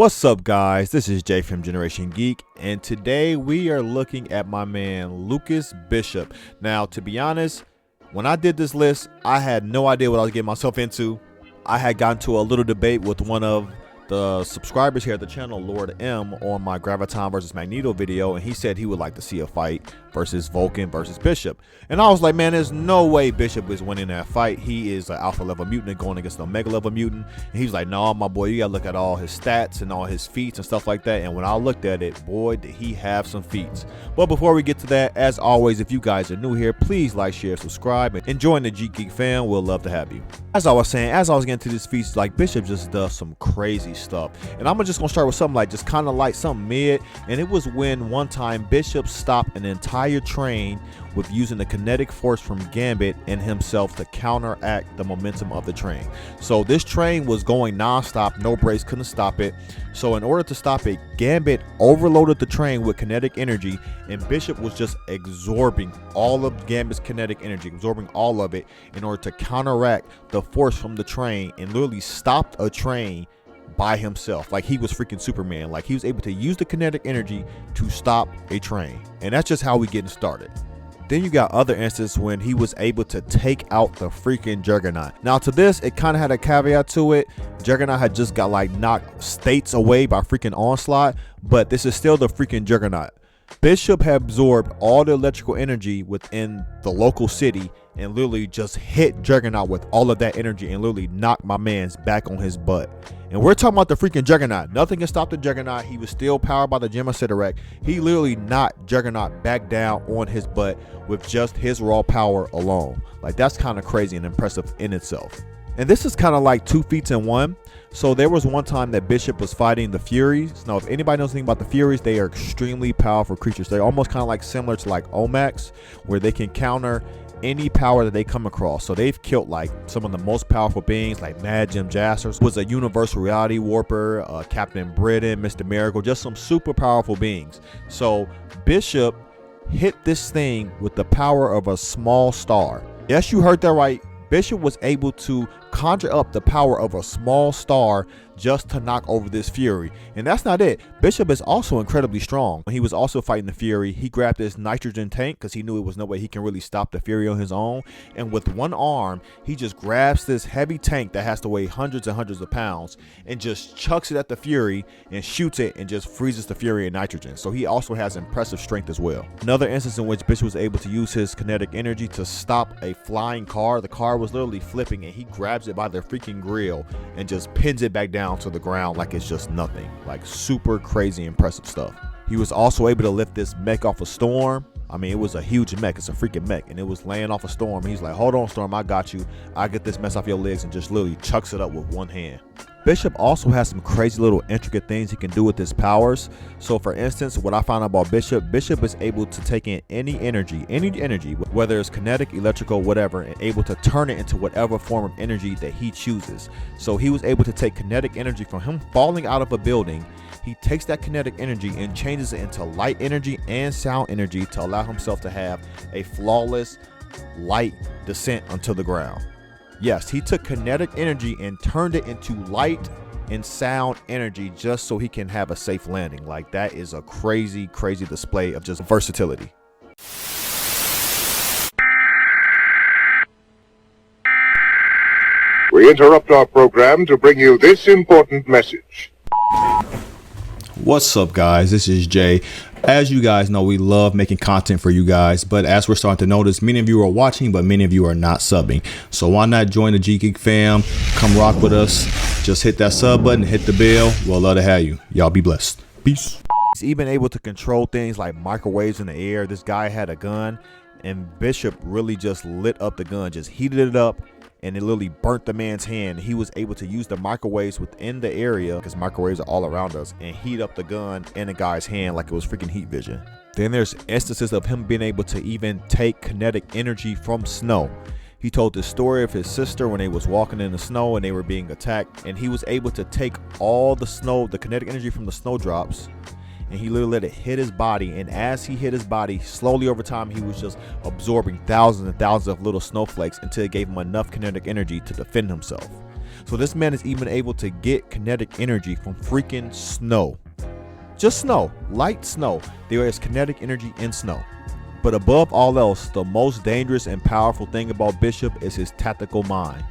What's up, guys? This is Jay from Generation Geek, and today we are looking at my man Lucas Bishop. Now, to be honest, when I did this list, I had no idea what I was getting myself into. I had gotten to a little debate with one of the subscribers here at the channel, Lord M, on my Graviton versus Magneto video, and he said he would like to see a fight versus Vulcan versus Bishop. And I was like, man, there's no way Bishop is winning that fight. He is an alpha level mutant going against an omega level mutant. And he was like, no, my boy, you gotta look at all his stats and all his feats and stuff like that. And when I looked at it, boy, did he have some feats. But before we get to that, as always, if you guys are new here, please like, share, subscribe, and join the Geek fam. We'll love to have you. As I was saying, as I was getting to these feats, like, Bishop just does some crazy stuff. And I'm just gonna start with something like just kind of like something mid. And it was when one time Bishop stopped an entire train with using the kinetic force from Gambit and himself to counteract the momentum of the train. So this train was going non-stop, no brakes, couldn't stop it. So in order to stop it, Gambit overloaded the train with kinetic energy, and Bishop was just absorbing all of Gambit's kinetic energy, absorbing all of it in order to counteract the force from the train and literally stopped a train by himself. Like he was freaking Superman. Like he was able to use the kinetic energy to stop a train. And that's just how we getting started. Then you got other instances when he was able to take out the freaking Juggernaut. Now to this, it kind of had a caveat to it. Juggernaut had just got like knocked states away by freaking Onslaught, but this is still the freaking Juggernaut. Bishop had absorbed all the electrical energy within the local city and literally just hit Juggernaut with all of that energy and literally knocked my man's back on his butt. And we're talking about the freaking Juggernaut. Nothing can stop the Juggernaut. He was still powered by the Gem of Sidorak. He literally knocked Juggernaut back down on his butt with just his raw power alone. Like, that's kind of crazy and impressive in itself. And this is kind of like two feats in one. So there was one time that Bishop was fighting the Furies. Now, if anybody knows anything about the Furies, they are extremely powerful creatures. They're almost kind of like similar to like Omax, where they can counter any power that they come across. So they've killed like some of the most powerful beings, like Mad Jim Jaspers was a universal reality warper, Captain Britain, Mr. Miracle, just some super powerful beings. So Bishop hit this thing with the power of a small star. Yes, you heard that right. Bishop was able to conjure up the power of a small star just to knock over this Fury. And that's not it. Bishop is also incredibly strong. When he was also fighting the Fury, he grabbed this nitrogen tank because he knew it was no way he can really stop the Fury on his own. And with one arm, he just grabs this heavy tank that has to weigh hundreds and hundreds of pounds and just chucks it at the Fury and shoots it and just freezes the Fury in nitrogen. So he also has impressive strength as well. Another instance in which Bishop was able to use his kinetic energy to stop a flying car. The car was literally flipping and he grabs it by the freaking grill and just pins it back down to the ground like it's just nothing. Like, super crazy impressive stuff. He was also able to lift this mech off a storm. I mean, it was a huge mech. It's a freaking mech, and it was laying off a storm. He's like, hold on, Storm, I got you. I get this mess off your legs, and just literally chucks it up with one hand. Bishop also has some crazy little intricate things he can do with his powers. So for instance, what I found out about Bishop is able to take in any energy, whether it's kinetic, electrical, whatever, and able to turn it into whatever form of energy that he chooses. So he was able to take kinetic energy from him falling out of a building. He takes that kinetic energy and changes it into light energy and sound energy to allow himself to have a flawless light descent onto the ground. Yes, he took kinetic energy and turned it into light and sound energy just so he can have a safe landing. Like, that is a crazy, crazy display of just versatility. We interrupt our program to bring you this important message. What's up, guys? This is Jay. As you guys know, we love making content for you guys, but as we're starting to notice, many of you are watching, but many of you are not subbing. So why not join the Geek fam? Come rock with us. Just hit that sub button, hit the bell. We'll love to have you. Y'all be blessed. Peace. He's even able to control things like microwaves in the air. This guy had a gun, and Bishop really just lit up the gun, just heated it up, and it literally burnt the man's hand. He was able to use the microwaves within the area, because microwaves are all around us, and heat up the gun in the guy's hand like it was freaking heat vision. Then there's instances of him being able to even take kinetic energy from snow. He told the story of his sister when they was walking in the snow and they were being attacked, and he was able to take all the snow, the kinetic energy from the snowdrops, and he literally let it hit his body. And as he hit his body, slowly over time, he was just absorbing thousands and thousands of little snowflakes until it gave him enough kinetic energy to defend himself. So this man is even able to get kinetic energy from freaking snow. Just snow, light snow. There is kinetic energy in snow. But above all else, the most dangerous and powerful thing about Bishop is his tactical mind.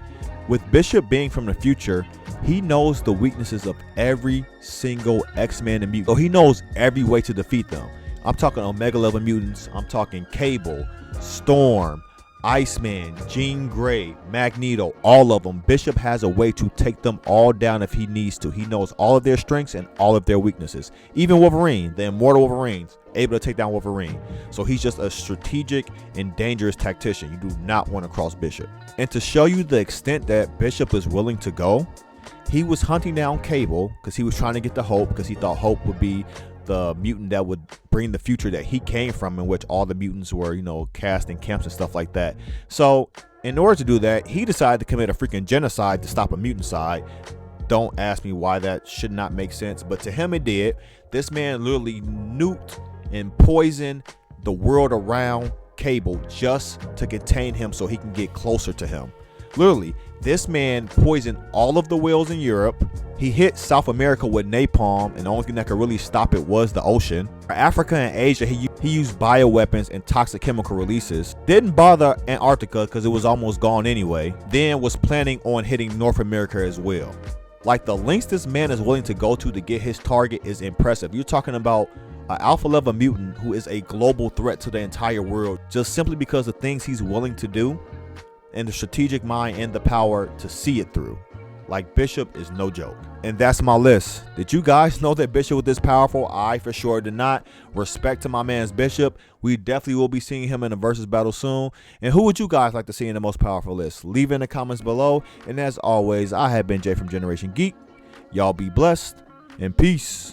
With Bishop being from the future, he knows the weaknesses of every single X-Men and mutant. So he knows every way to defeat them. I'm talking Omega level mutants. I'm talking Cable, Storm, Iceman, Jean Grey, Magneto, all of them. Bishop has a way to take them all down if he needs to. He knows all of their strengths and all of their weaknesses. Even Wolverine, the immortal Wolverine's able to take down Wolverine. So he's just a strategic and dangerous tactician. You do not want to cross Bishop. And to show you the extent that Bishop is willing to go, he was hunting down Cable because he was trying to get the Hope, because he thought Hope would be the mutant that would bring the future that he came from, in which all the mutants were, cast in camps and stuff like that. So in order to do that, he decided to commit a freaking genocide to stop a mutant-cide. Don't ask me why that should not make sense, but to him it did. This man literally nuked and poisoned the world around Cable just to contain him so he can get closer to him. Literally, this man poisoned all of the whales in Europe. He hit South America with napalm, and the only thing that could really stop it was the ocean. For Africa and Asia, he used bioweapons and toxic chemical releases. Didn't bother Antarctica because it was almost gone anyway. Then was planning on hitting North America as well. Like, the lengths this man is willing to go to get his target is impressive. You're talking about an alpha level mutant who is a global threat to the entire world, just simply because of things he's willing to do and the strategic mind and the power to see it through. Like, Bishop is no joke. And that's my list. Did you guys know that Bishop was this powerful? I for sure did not. Respect to my man's Bishop. We definitely will be seeing him in a versus battle soon. And who would you guys like to see in the most powerful list? Leave it in the comments below. And as always, I have been Jay from Generation Geek. Y'all be blessed and peace.